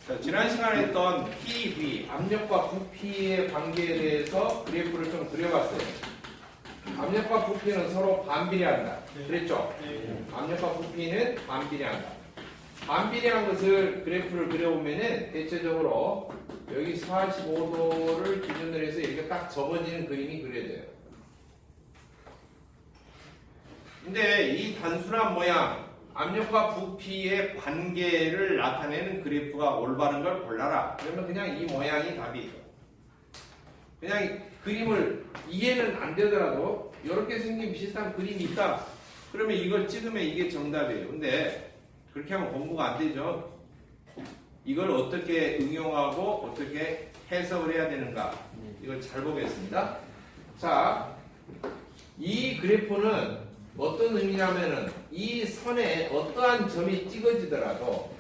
자, 지난 시간에 했던 PV, 압력과 부피의 관계에 대해서 그래프를 좀 그려봤어요. 압력과 부피는 서로 반비례한다. 그랬죠? 압력과 부피는 반비례한다. 반비례한 것을 그래프를 그려보면은 대체적으로 여기 45도를 기준으로 해서 이렇게 딱 접어지는 그림이 그려져요. 근데 이 단순한 모양, 압력과 부피의 관계를 나타내는 그래프가 올바른 걸 골라라. 그러면 그냥 이 모양이 답이에요. 그냥 그림을 이해는 안 되더라도 이렇게 생긴 비슷한 그림이 있다. 그러면 이걸 찍으면 이게 정답이에요. 근데 그렇게 하면 공부가 안 되죠. 이걸 어떻게 응용하고 어떻게 해석을 해야 되는가. 이걸 잘 보겠습니다. 자, 이 그래프는 어떤 의미냐면은 이 선에 어떠한 점이 찍어지더라도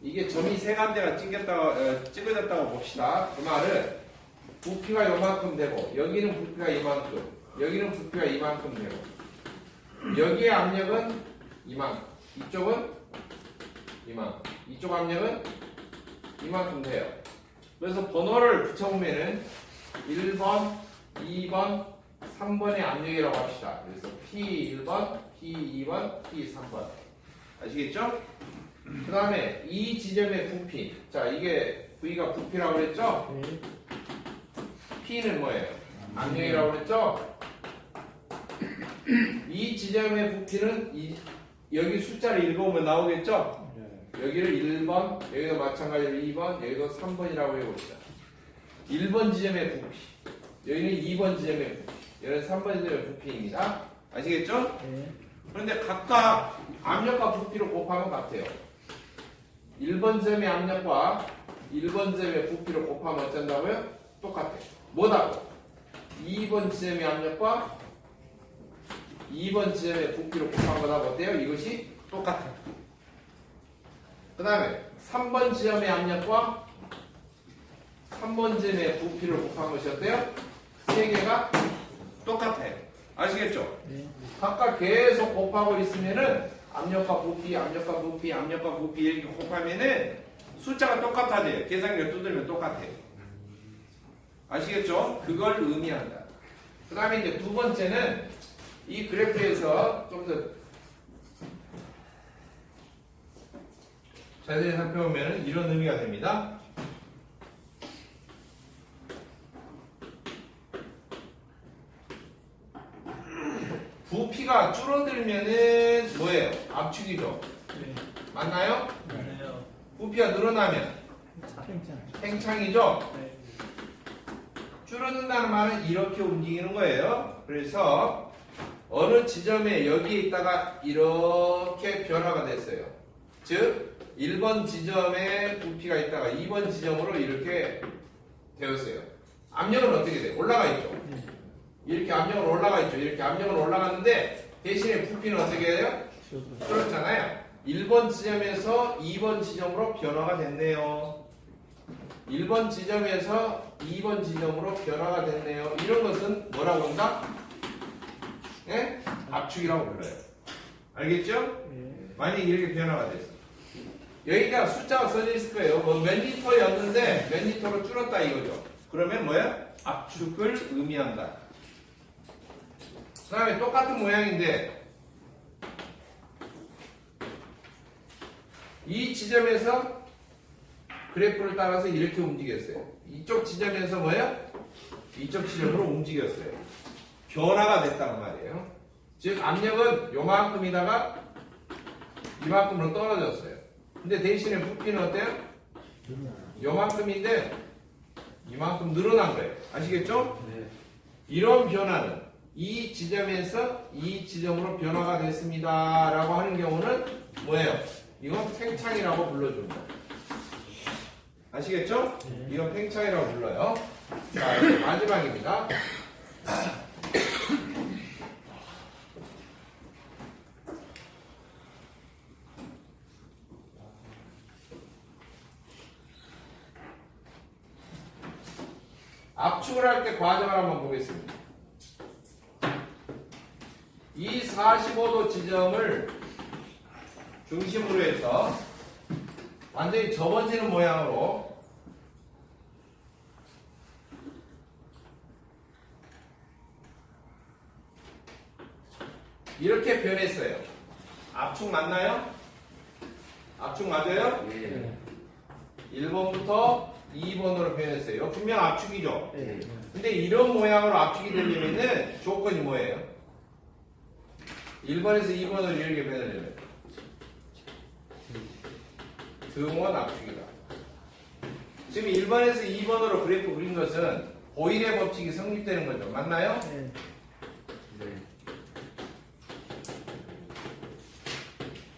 이게 점이 세 간대가 찍어졌다고 봅시다. 그 말은 부피가 요만큼 되고 여기는 부피가 이만큼, 여기는 부피가 이만큼 되고 여기의 압력은 이만큼, 이쪽은 이만큼, 이쪽 압력은 이만큼 돼요. 그래서 번호를 붙여보면은 1번, 2번, 3번의 압력이라고 합시다. 그래서 P1번, P2번, P3번. 아시겠죠? 그 다음에 이 지점의 부피. 자, 이게 V가 부피라고 그랬죠? P는 뭐예요? 압력이라고 그랬죠? 이 지점의 부피는 여기 숫자를 읽어보면 나오겠죠? 여기를 1번, 여기도 마찬가지로 2번, 여기도 3번이라고 해봅시다. 1번 지점의 부피. 여기는 2번 지점의 부피. 여기는 3번 지점의 부피입니다. 아시겠죠? 그런데 각각 압력과 부피로 곱하면 같아요. 1번 지점의 압력과 1번 지점의 부피로 곱하면 어쩐다고요? 똑같아요. 뭐다고? 2번 지점의 압력과 2번 지점의 부피로 곱한 거다고 어때요? 이것이 똑같아요. 그 다음에 3번 지점의 압력과 3번 지점의 부피를 곱한 것이 어때요? 세 개가 똑같아요. 아시겠죠? 각각 계속 곱하고 있으면은 압력과 부피, 압력과 부피, 압력과 부피 이렇게 곱하면은 숫자가 똑같아져요. 계산기를 두들면 똑같아요. 아시겠죠? 그걸 의미한다. 그 다음에 이제 두 번째는 이 그래프에서 좀 더 자세히 살펴보면 이런 의미가 됩니다. 부피가 줄어들면은 뭐예요? 압축이죠. 맞나요? 맞아요. 부피가 늘어나면 팽창이죠. 줄어든다는 말은 이렇게 움직이는 거예요. 그래서 어느 지점에 여기에 있다가 이렇게 변화가 됐어요. 즉 1번 지점에 부피가 있다가 2번 지점으로 이렇게 되었어요. 압력은 어떻게 돼요? 올라가 있죠. 이렇게 압력은 올라가 있죠. 이렇게 압력은 올라갔는데 대신에 부피는 어떻게 돼요? 줄었잖아요. 1번 지점에서 2번 지점으로 변화가 됐네요. 1번 지점에서 2번 지점으로 변화가 됐네요. 이런 것은 뭐라고 한다? 네? 압축이라고 불러요. 알겠죠? 만약에 이렇게 변화가 됐어. 여기가 숫자가 써져 있을 거예요. 뭐 몇 리터였는데 몇 리터로 줄었다 이거죠. 그러면 뭐야? 압축을 의미한다. 그 다음에 똑같은 모양인데 이 지점에서 그래프를 따라서 이렇게 움직였어요. 이쪽 지점에서 뭐예요? 이쪽 지점으로 움직였어요. 변화가 됐다는 말이에요. 즉 압력은 요만큼이다가 이만큼으로 떨어졌어요. 근데 대신에 부피는 어때요? 요만큼인데 이만큼 늘어난 거예요. 아시겠죠? 이런 변화는 이 지점에서 이 지점으로 변화가 됐습니다 라고 하는 경우는 뭐예요? 이건 팽창이라고 불러줍니다. 아시겠죠? 이건 팽창이라고 불러요. 자, 이제 마지막입니다. 압축을 할 때 과정을 한번 보겠습니다. 이 45도 지점을 중심으로 해서 완전히 접어지는 모양으로 이렇게 변했어요. 압축 맞나요? 압축 맞아요? 네. 1번부터 2번으로 변했어요. 이거 분명 압축이죠? 네. 근데 이런 모양으로 압축이 되려면은 조건이 뭐예요? 1번에서 2번으로 이렇게 변하려면 등원 압축이다. 지금 1번에서 2번으로 그래프 그린 것은 보일의 법칙이 성립되는 거죠. 맞나요? 네. 네.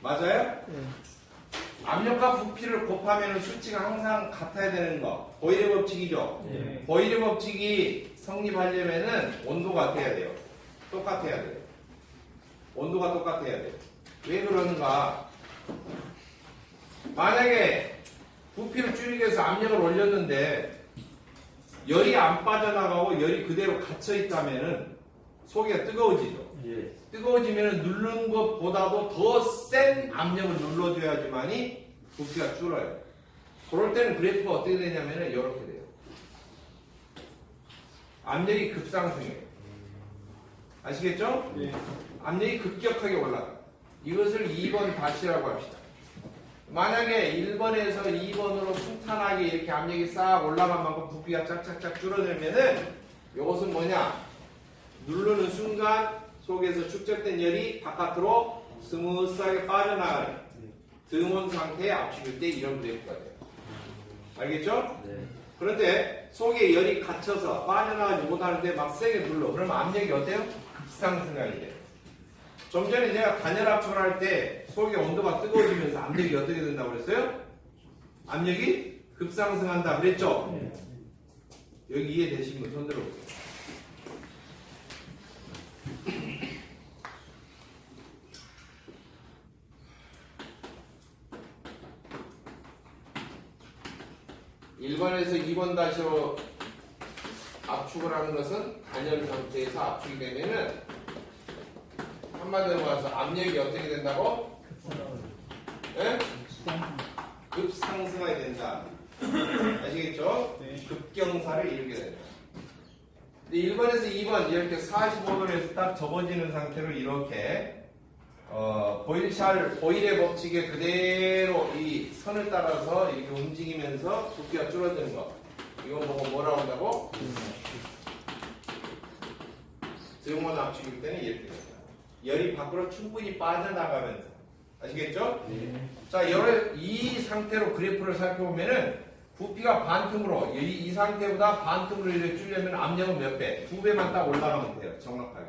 맞아요? 네. 압력과 부피를 곱하면 수치가 항상 같아야 되는 거. 보일의 법칙이죠? 네. 보일의 법칙이 성립하려면은 온도가 같아야 돼요. 똑같아야 돼요. 온도가 똑같아야 돼요. 왜 그러는가? 만약에 부피를 줄이기 위해서 압력을 올렸는데 열이 안 빠져나가고 열이 그대로 갇혀 있다면은 속이 뜨거워지죠. 예. 뜨거워지면 누르는 것보다도 더 센 압력을 눌러줘야지만이 부피가 줄어요. 그럴 때는 그래프가 어떻게 되냐면은 이렇게 돼요. 압력이 급상승해요. 아시겠죠? 네. 압력이 급격하게 올라가. 이것을 2번 다시라고 합시다. 만약에 1번에서 2번으로 순탄하게 이렇게 압력이 싹 올라간 만큼 부피가 짝짝짝 줄어들면은 이것은 뭐냐? 누르는 순간 속에서 축적된 열이 바깥으로 스무스하게 빠져나가는 등원 상태의 압축일 때 이런 그래프가 돼요. 알겠죠? 네. 그런데 속에 열이 갇혀서 빠져나가지 못하는데 막 세게 눌러. 그러면 압력이 어때요? 급상승하게 돼요. 좀 전에 제가 단열 압축을 할 때 속의 온도가 뜨거워지면서 압력이 어떻게 된다고 그랬어요? 압력이 급상승한다 그랬죠? 네. 여기 이해되신 분 손 들어보세요. (1번에서) 2번 다시로 압축을 하는 것은 단열 상태에서 압축이 되면은 한마디로 말해서 압력이 어떻게 된다고? 예? 급상승하게 된다. 아시겠죠? 네. 급경사를 이루게 된다. 근데 1번에서 2번 이렇게 45도로 해서 딱 접어지는 상태로 이렇게 보일의 법칙에 그대로 이 선을 따라서 이렇게 움직이면서 부피가 줄어드는 거. 이건 보고 뭐라고 한다고? 등원 압축일 때는 이렇게 됩니다. 열이 밖으로 충분히 빠져나가면서. 아시겠죠? 네. 자, 이 상태로 그래프를 살펴보면은 부피가 반틈으로, 이 상태보다 반틈으로 이렇게 줄려면 압력은 몇 배? 2배만 딱 올라가면 돼요. 정확하게.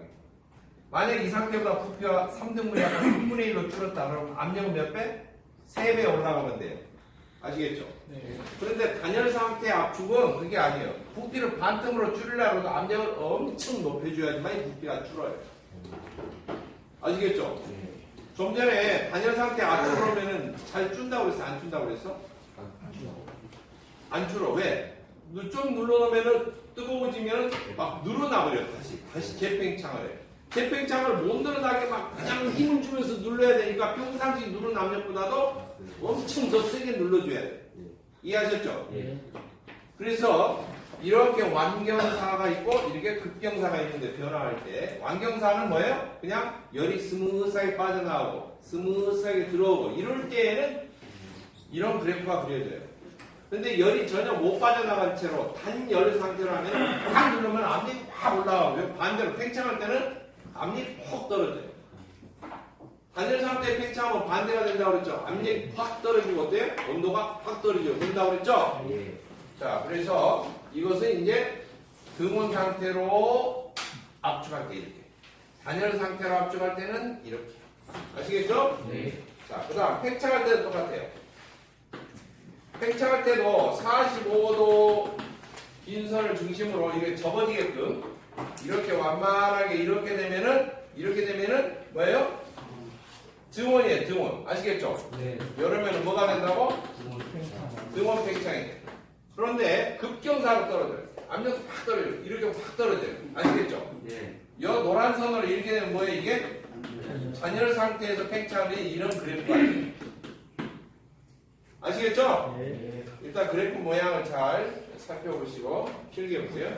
만약 이 상태보다 부피가 3등분이 아니라 3분의 1로 줄었다. 그러면 압력은 몇 배? 3배 올라가면 돼요. 아시겠죠? 네. 그런데 단열 상태의 압축은 그게 아니에요. 부피를 반틈으로 줄이려고 해도 압력을 엄청 높여줘야지만 이 부피가 줄어요. 아시겠죠? 좀 전에 단열 상태 압축을 하면은 잘 준다고 그랬어? 안 준다고 그랬어? 안 줄어. 왜? 좀 눌러놓으면은 뜨거워지면은 막 늘어나버려. 다시 재팽창을 해. 재팽창을 못 늘어나게 막 그냥 힘을 주면서 눌러야 되니까 평상시 누른 압력보다도 엄청 더 세게 눌러줘야 돼. 이해하셨죠? 예. 그래서 이렇게 완경사가 있고 이렇게 급경사가 있는데 변화할 때 완경사는 뭐예요? 그냥 열이 스무스하게 빠져나오고 스무스하게 들어오고 이럴 때에는 이런 그래프가 그려져요. 근데 열이 전혀 못 빠져나간 채로 단열 상태로 하면 확 누르면 압력이 확 올라가고요. 반대로 팽창할 때는 압력이 퍽 떨어져요. 단열 상태에 팽창하면 반대가 된다고 그랬죠. 압력이 확 떨어지고 어때요? 온도가 확 떨어지고 된다고 그랬죠. 예. 자, 그래서 이것은 이제 등온 상태로 압축할 때 이렇게. 단열 상태로 압축할 때는 이렇게. 아시겠죠? 네. 자, 그 다음 팽창할 때도 똑같아요. 팽창할 때도 45도 긴 선을 중심으로 이렇게 접어지게끔 이렇게 완만하게 이렇게 되면은 뭐예요? 등원이에요, 등원. 아시겠죠? 네. 이러면 뭐가 된다고? 등원 팽창이 돼. 그런데 급경사로 떨어져요. 압력도 확 떨어져요. 이렇게 확 떨어져요. 아시겠죠? 예. 여 노란 선으로 이렇게 되면 뭐예요? 이게 단열 상태에서 팽창이 이런 그래프가 돼요. 아시겠죠? 아시겠죠? 네. 일단 그래프 모양을 잘 살펴보시고 필기해 보세요.